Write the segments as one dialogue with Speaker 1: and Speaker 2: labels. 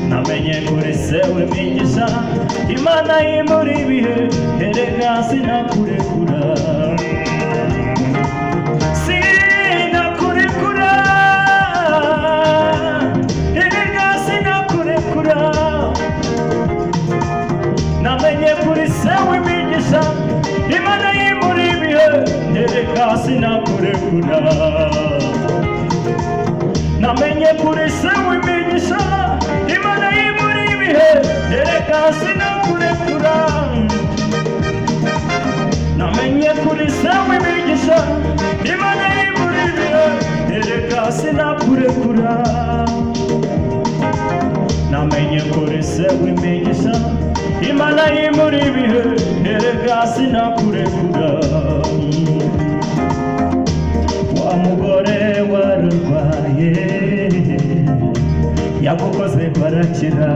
Speaker 1: namenye kuri se w'imigisha Imana imuri ibihe erega sinakurekura sinakurekura erega sinakurekura namenye kuri se w'imigisha Imana imuri ibihe erega sinakurekura namenye kuri se w'imigisha Imana imuri ibihe erega sinakurekura namenye kuri se w'imigisha Imana imuri ibihe erega sinakurekura namenye kuri se w'imigisha Imana imuri ibihe erega sinakurekura wa mugore warurwaye yagukoze barakira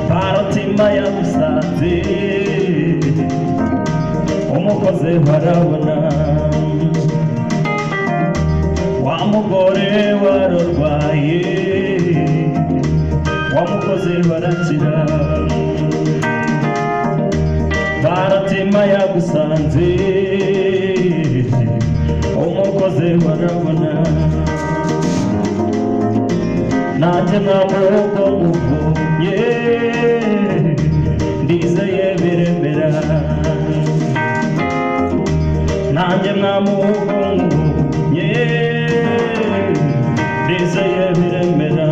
Speaker 1: Barotima yagusanze umukoze barabona wa mugore warurwaye wamukoze barakira Barotima yagusanze umukoze barabona nanjye mwamurugo muvumye ndizeye biremera nanjye mwamurugo muvumye ndizeye biremera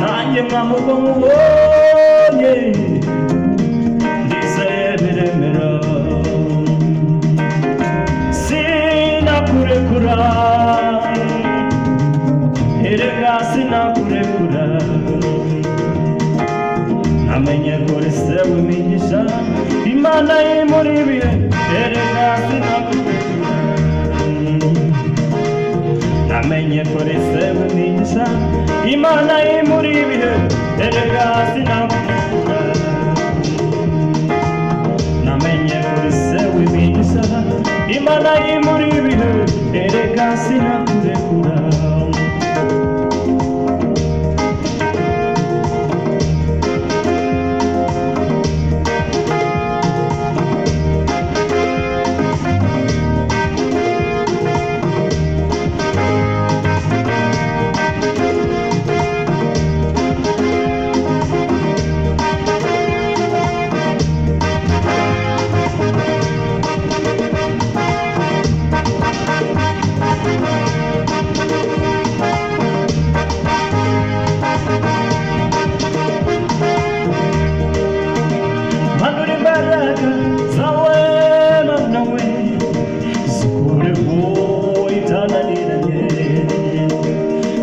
Speaker 1: nanjye mwamurugo muvumye ndizeye biremera sinakurekura erega sinakurekura namenye kuri se w'imigisha Imana imuri ibihe erega sinakurekura namenye kuri se w'imigisha Imana imuri ibihe erega sinakurekura namenye kuri se w'imigisha Imana imuri ibihe erega sinakurekura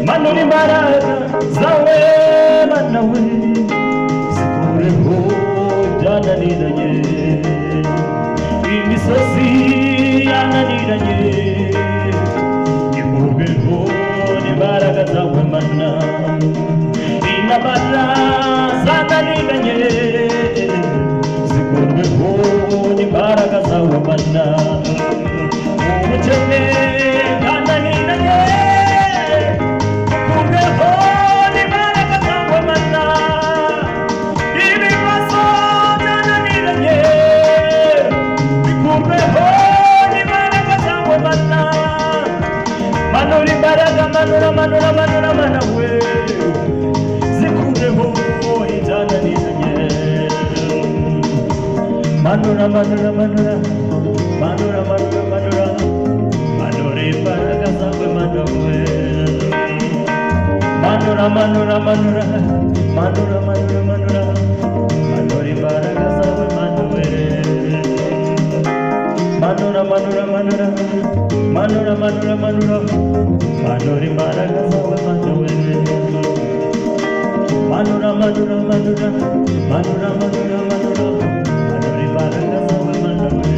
Speaker 1: Manuri imbaraga zawe Mana we zikureho byananiranye imisozi yananiranye ikurweho n'imbaraga zawe Mana intambara zananiranye zikurweho n'imbaraga zawe Mana ubukene bwananiranye Manura mana we zikureho ibyananiranye manura imbaraga zawe Mana we manura imbaraga zawe Mana we manura imbaraga zawe Mana we manura imbaraga zawe Mana we